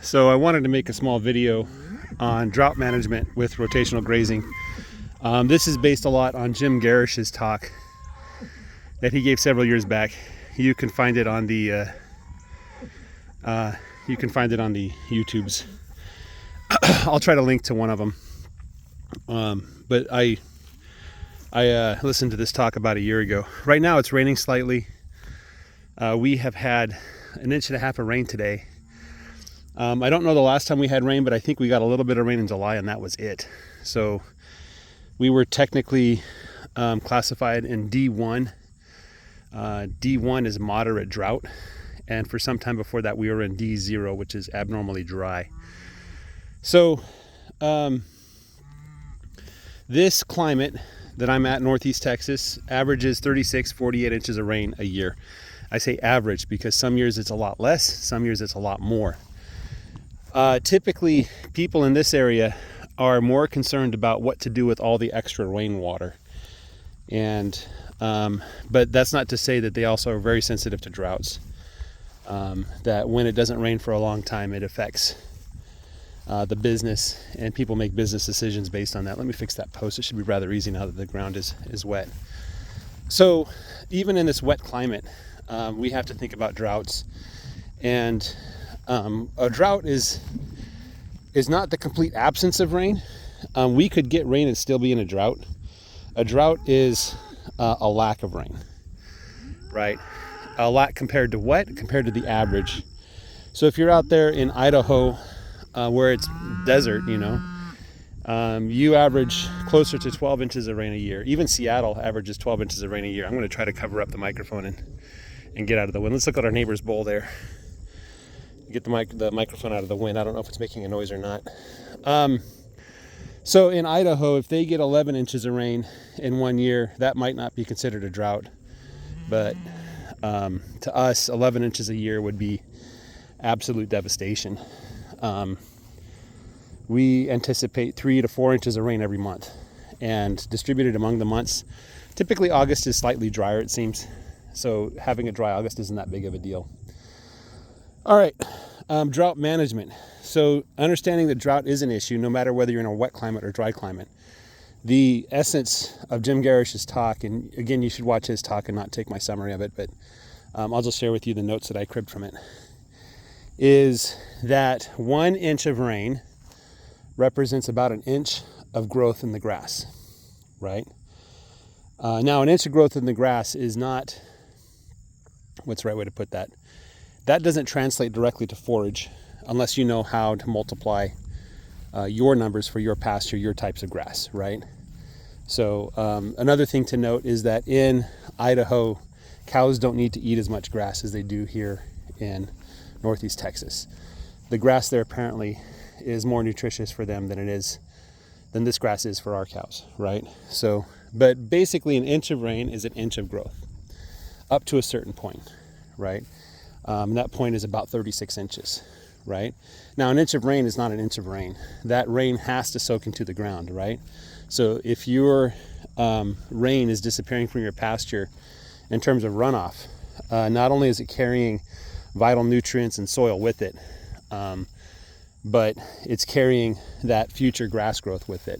So I wanted to make a small video on drought management with rotational grazing. This is based a lot on Jim Garish's talk that he gave several years back. You can find it on the YouTubes. I'll try to link to one of them. But I listened to this talk about a year ago. Right now it's raining slightly. We have had 1.5 inches of rain today. I don't know the last time we had rain, but I think we got a little bit of rain in July and that was it. So we were technically classified in D1. D1 is moderate drought. And for some time before that, we were in D0, which is abnormally dry. So this climate that I'm at, Northeast Texas, averages 36, 48 inches of rain a year. I say average because some years it's a lot less, some years it's a lot more. Typically, people in this area are more concerned about what to do with all the extra rainwater. And but that's not to say that they also are very sensitive to droughts. That when it doesn't rain for a long time, it affects the business, and people make business decisions based on that. Let me fix that post. It should be rather easy now that the ground is wet. So even in this wet climate, we have to think about droughts. And a drought is not the complete absence of rain. We could get rain and still be in a drought. A drought is a lack of rain, right? A lack compared to what? Compared to the average. So if you're out there in Idaho, where it's desert, you average closer to 12 inches of rain a year. Even Seattle averages 12 inches of rain a year. I'm going to try to cover up the microphone and get out of the wind. Let's look at our neighbor's bowl there. Get the microphone out of the wind. I don't know if it's making a noise or not. So in Idaho, if they get 11 inches of rain in 1 year, that might not be considered a drought. But to us, 11 inches a year would be absolute devastation. We anticipate 3 to 4 inches of rain every month, and distributed among the months. Typically August is slightly drier, it seems. So having a dry August isn't that big of a deal. All right, drought management. So understanding that drought is an issue, no matter whether you're in a wet climate or dry climate. The essence of Jim Garish's talk, and again, you should watch his talk and not take my summary of it, but I'll just share with you the notes that I cribbed from it, is that 1 inch of rain represents about 1 inch of growth in the grass, right? Now, 1 inch of growth in the grass is not, what's the right way to put that? That doesn't translate directly to forage unless you know how to multiply your numbers for your pasture, your types of grass, right? So another thing to note is that in Idaho, cows don't need to eat as much grass as they do here in Northeast Texas. The grass there apparently is more nutritious for them than this grass is for our cows, right? So, but basically 1 inch of rain is 1 inch of growth up to a certain point, right? That point is about 36 inches, right? Now 1 inch of rain is not 1 inch of rain. That rain has to soak into the ground, right? So if your rain is disappearing from your pasture in terms of runoff, not only is it carrying vital nutrients and soil with it, but it's carrying that future grass growth with it.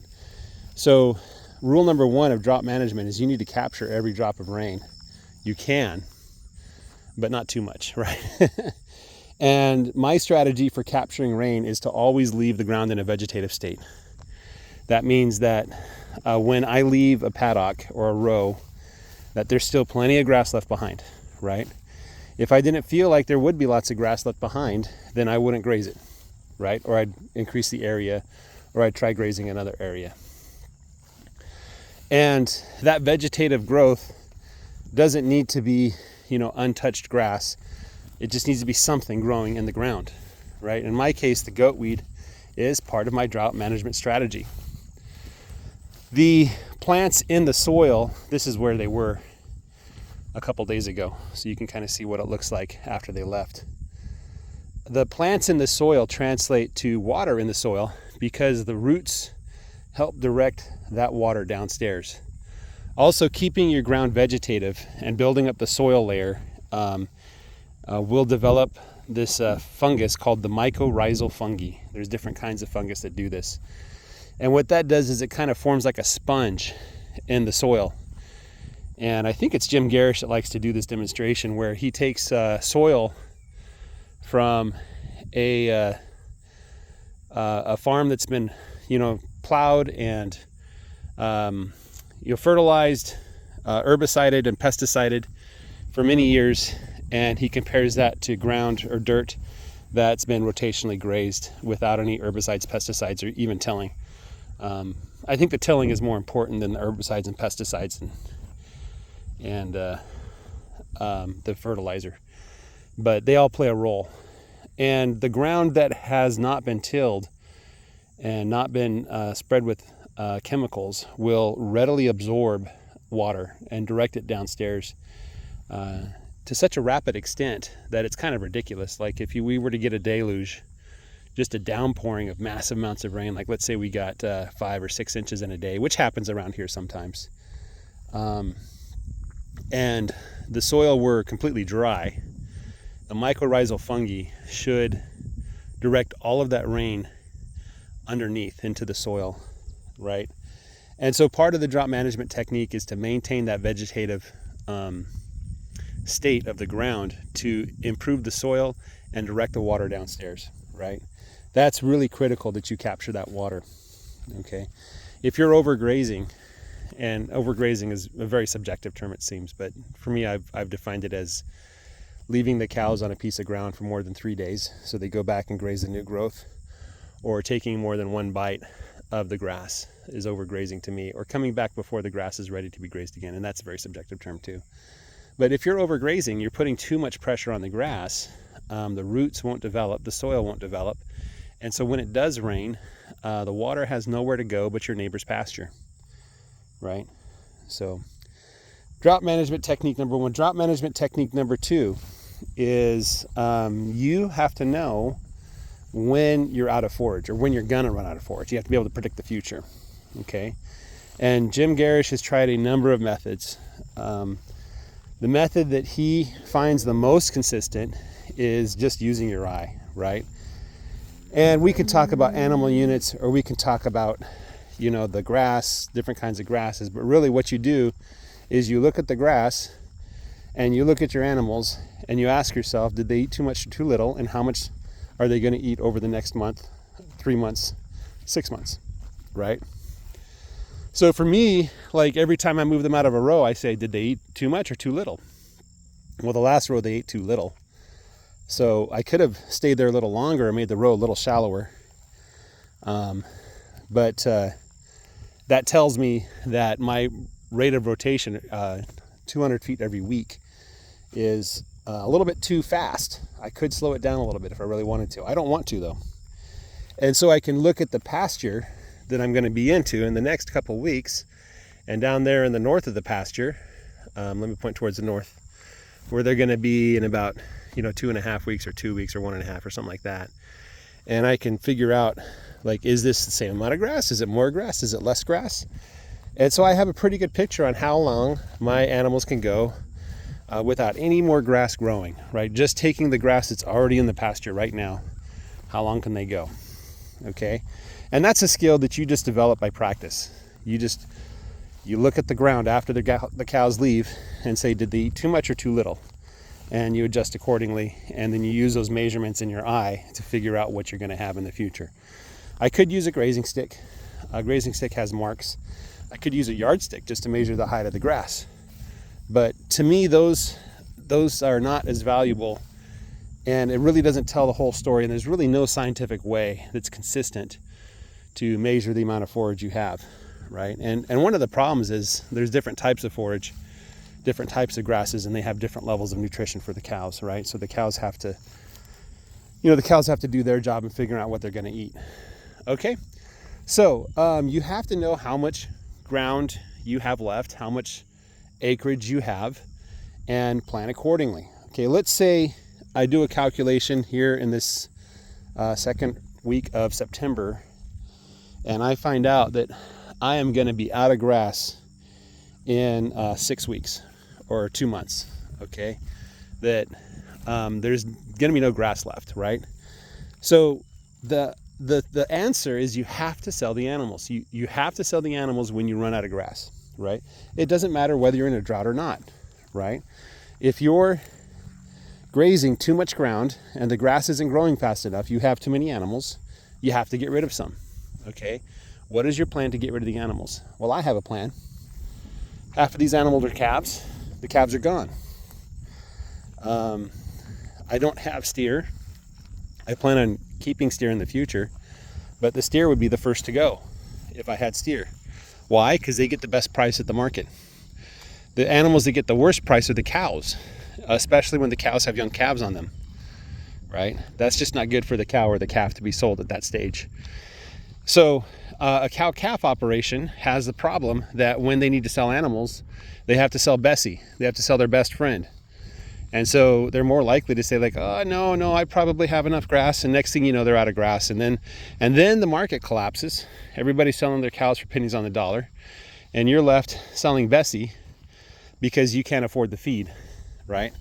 So rule number 1 of drought management is you need to capture every drop of rain. You can, but not too much, right? And my strategy for capturing rain is to always leave the ground in a vegetative state. That means that when I leave a paddock or a row, that there's still plenty of grass left behind, right? If I didn't feel like there would be lots of grass left behind, then I wouldn't graze it, right? Or I'd increase the area, or I'd try grazing another area. And that vegetative growth doesn't need to be, untouched grass. It just needs to be something growing in the ground, right? In my case, the goatweed is part of my drought management strategy. The plants in the soil, this is where they were a couple days ago, so you can kind of see what it looks like after they left. The plants in the soil translate to water in the soil because the roots help direct that water downstairs. Also, keeping your ground vegetative and building up the soil layer will develop this fungus called the mycorrhizal fungi. There's different kinds of fungus that do this. And what that does is it kind of forms like a sponge in the soil. And I think it's Jim Garish that likes to do this demonstration where he takes soil from a farm that's been, plowed and, fertilized, herbicided and pesticided for many years. And he compares that to ground or dirt that's been rotationally grazed without any herbicides, pesticides, or even tilling. I think the tilling is more important than the herbicides and pesticides and the fertilizer, but they all play a role. And the ground that has not been tilled and not been spread with chemicals will readily absorb water and direct it downstairs to such a rapid extent that it's kind of ridiculous. Like if we were to get a deluge, just a downpouring of massive amounts of rain, like let's say we got 5 or 6 inches in a day, which happens around here sometimes, and the soil were completely dry, the mycorrhizal fungi should direct all of that rain underneath into the soil, right? And so part of the drought management technique is to maintain that vegetative state of the ground to improve the soil and direct the water downstairs, right? That's really critical that you capture that water, okay? If you're overgrazing, and overgrazing is a very subjective term, it seems, but for me, I've defined it as leaving the cows on a piece of ground for more than 3 days so they go back and graze the new growth, or taking more than one bite of the grass is overgrazing to me, or coming back before the grass is ready to be grazed again, and that's a very subjective term too. But if you're overgrazing, you're putting too much pressure on the grass, the roots won't develop, the soil won't develop, and so when it does rain, the water has nowhere to go but your neighbor's pasture, right? So drought management technique number 1. Drought management technique number 2 is you have to know when you're out of forage, or when you're gonna run out of forage. You have to be able to predict the future, okay? And Jim Garish has tried a number of methods. The method that he finds the most consistent is just using your eye, right? And we can talk about animal units, or we can talk about, the grass, different kinds of grasses, but really what you do is you look at the grass and you look at your animals and you ask yourself, did they eat too much or too little, and how much are they going to eat over the next month, 3 months, 6 months, right? So for me, like every time I move them out of a row, I say, did they eat too much or too little? Well, the last row they ate too little. So I could have stayed there a little longer and made the row a little shallower. But that tells me that my rate of rotation, 200 feet every week, is a little bit too fast. I could slow it down a little bit if I really wanted to. I don't want to though. And so I can look at the pasture that I'm going to be into in the next couple weeks, and down there in the north of the pasture, let me point towards the north, where they're going to be in about 2.5 weeks or 2 weeks or 1.5 or something like that. And I can figure out, like, is this the same amount of grass? Is it more grass? Is it less grass? And so I have a pretty good picture on how long my animals can go without any more grass growing, right? Just taking the grass that's already in the pasture right now. How long can they go? Okay. And that's a skill that you just develop by practice. You look at the ground after the cows leave and say, did they eat too much or too little? And you adjust accordingly. And then you use those measurements in your eye to figure out what you're going to have in the future. I could use a grazing stick. A grazing stick has marks. I could use a yardstick just to measure the height of the grass. But to me, those are not as valuable, and it really doesn't tell the whole story. And there's really no scientific way that's consistent to measure the amount of forage you have, right? And one of the problems is there's different types of forage, different types of grasses, and they have different levels of nutrition for the cows, right? So the cows have to, do their job in figuring out what they're going to eat. Okay, so you have to know how much ground you have left, how much acreage you have, and plan accordingly. Okay, let's say I do a calculation here in this second week of September, and I find out that I am going to be out of grass in 6 weeks or 2 months. Okay, that there's going to be no grass left, right? So the answer is you have to sell the animals. You have to sell the animals when you run out of grass, right? It doesn't matter whether you're in a drought or not, right? If you're grazing too much ground and the grass isn't growing fast enough, you have too many animals, you have to get rid of some, okay? What is your plan to get rid of the animals? Well, I have a plan. Half of these animals are calves. The calves are gone. I don't have steer. I plan on keeping steer in the future, but the steer would be the first to go if I had steer. Why? Because they get the best price at the market. The animals that get the worst price are the cows, especially when the cows have young calves on them, right? That's just not good for the cow or the calf to be sold at that stage. So a cow-calf operation has the problem that when they need to sell animals, they have to sell Bessie. They have to sell their best friend. And so they're more likely to say like, oh, no, I probably have enough grass. And next thing you know, they're out of grass. And then the market collapses. Everybody's selling their cows for pennies on the dollar. And you're left selling Bessie because you can't afford the feed, right?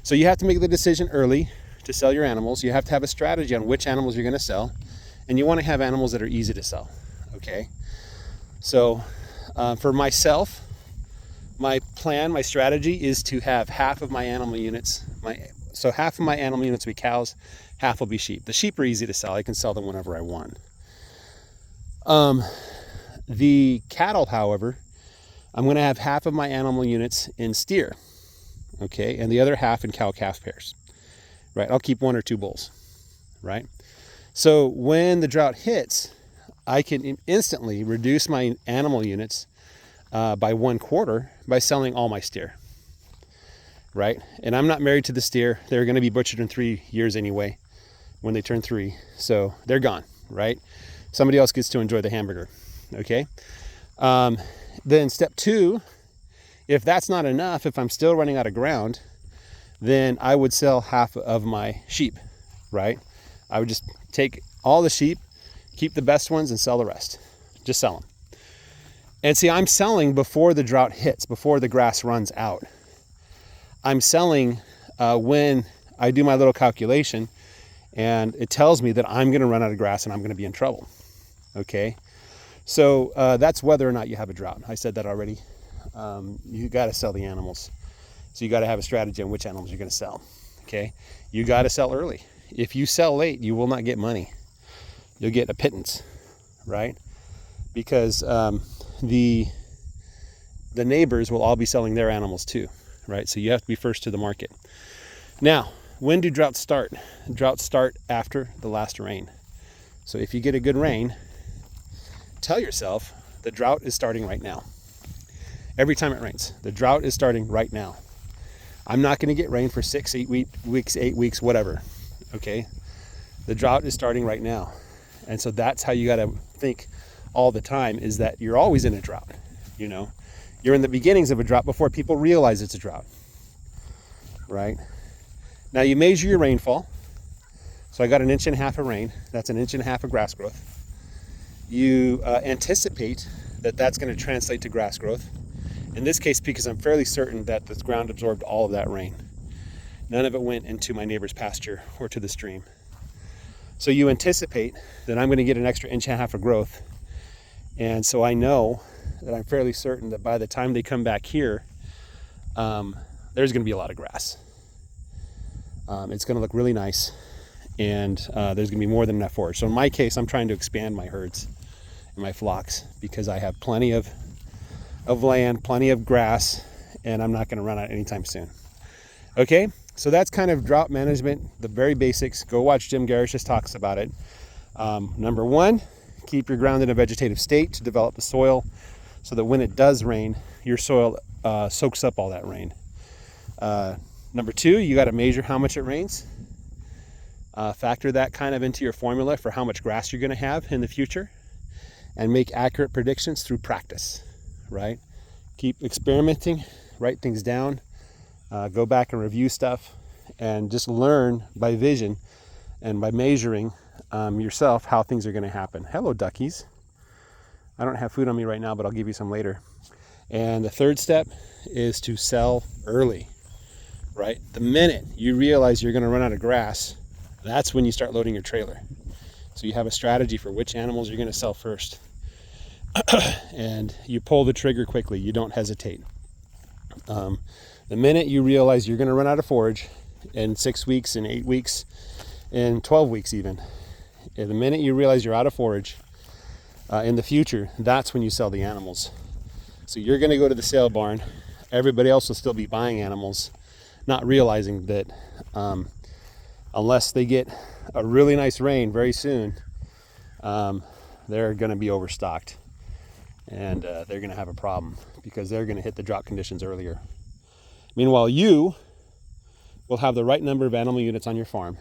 So you have to make the decision early to sell your animals. You have to have a strategy on which animals you're going to sell. And you want to have animals that are easy to sell, okay? So for myself, my plan, my strategy is to have half of my animal units, half of my animal units will be cows, half will be sheep. The sheep are easy to sell. I can sell them whenever I want. The cattle, however, I'm going to have half of my animal units in steer, okay, and the other half in cow-calf pairs, right? I'll keep 1 or 2 bulls, right? So when the drought hits, I can instantly reduce my animal units by 1/4 by selling all my steer, right? And I'm not married to the steer. They're going to be butchered in 3 years anyway when they turn 3. So they're gone, right? Somebody else gets to enjoy the hamburger, okay? Then step 2, if that's not enough, if I'm still running out of ground, then I would sell half of my sheep, right? I would just take all the sheep, keep the best ones, and sell the rest. Just sell them. And see, I'm selling before the drought hits, before the grass runs out. I'm selling when I do my little calculation and it tells me that I'm going to run out of grass and I'm going to be in trouble. Okay? So that's whether or not you have a drought. I said that already. You got to sell the animals. So you got to have a strategy on which animals you're going to sell. Okay? You got to sell early. If you sell late, you will not get money. You'll get a pittance, right? Because the neighbors will all be selling their animals too, right? So you have to be first to the market. Now, when do droughts start? Droughts start after the last rain. So if you get a good rain, tell yourself the drought is starting right now. Every time it rains, the drought is starting right now. I'm not going to get rain for 6, 8 weeks, 8 weeks, whatever. Okay? The drought is starting right now. And so that's how you got to think all the time, is that you're always in a drought. You know, you're in the beginnings of a drought before people realize it's a drought, right? Now you measure your rainfall. So I got 1.5 inches of rain. That's 1.5 inches of grass growth. You anticipate that that's going to translate to grass growth. In this case, because I'm fairly certain that the ground absorbed all of that rain. None of it went into my neighbor's pasture or to the stream. So you anticipate that I'm going to get an extra 1.5 inches of growth. And so I know that I'm fairly certain that by the time they come back here, there's going to be a lot of grass. It's going to look really nice, and there's going to be more than enough forage. So in my case, I'm trying to expand my herds and my flocks because I have plenty of land, plenty of grass, and I'm not going to run out anytime soon. Okay, so that's kind of drought management, the very basics. Go watch Jim Garish's talks about it. Number 1, keep your ground in a vegetative state to develop the soil so that when it does rain, your soil soaks up all that rain. Number 2, you got to measure how much it rains. Factor that kind of into your formula for how much grass you're going to have in the future, and make accurate predictions through practice, right? Keep experimenting, write things down, go back and review stuff, and just learn by vision and by measuring yourself how things are going to happen. Hello, duckies. I don't have food on me right now, but I'll give you some later. And the third step is to sell early. right? The minute you realize you're going to run out of grass, that's when you start loading your trailer. So you have a strategy for which animals you're going to sell first. And you pull the trigger quickly. You don't hesitate. The minute you realize you're going to run out of forage in 6 weeks, in 8 weeks, in 12 weeks even, the minute you realize you're out of forage in the future, that's when you sell the animals. So you're going to go to the sale barn. Everybody else will still be buying animals, not realizing that unless they get a really nice rain very soon, they're going to be overstocked. And they're going to have a problem because they're going to hit the drought conditions earlier. Meanwhile, you will have the right number of animal units on your farm.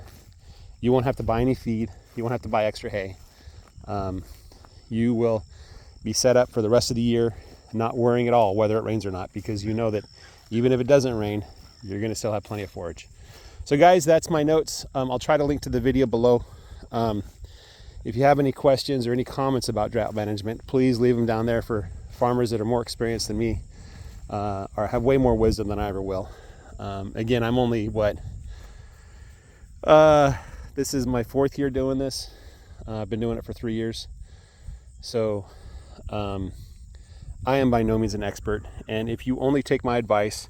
You won't have to buy any feed. You won't have to buy extra hay. You will be set up for the rest of the year, not worrying at all whether it rains or not, because you know that even if it doesn't rain, you're going to still have plenty of forage. So guys, that's my notes. I'll try to link to the video below. If you have any questions or any comments about drought management, please leave them down there for farmers that are more experienced than me or have way more wisdom than I ever will. Again, I'm only this is my 4th year doing this. I've been doing it for 3 years. So I am by no means an expert. And if you only take my advice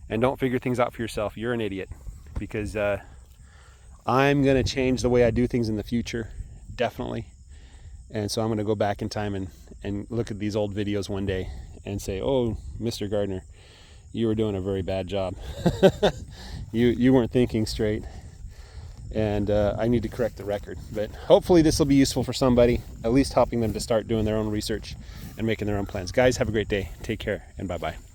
and don't figure things out for yourself, you're an idiot, because I'm going to change the way I do things in the future. Definitely. And so I'm going to go back in time and look at these old videos one day and say, oh, Mr. Gardner, you were doing a very bad job. you weren't thinking straight. And I need to correct the record. But hopefully this will be useful for somebody, at least helping them to start doing their own research and making their own plans. Guys, have a great day. Take care, and bye-bye.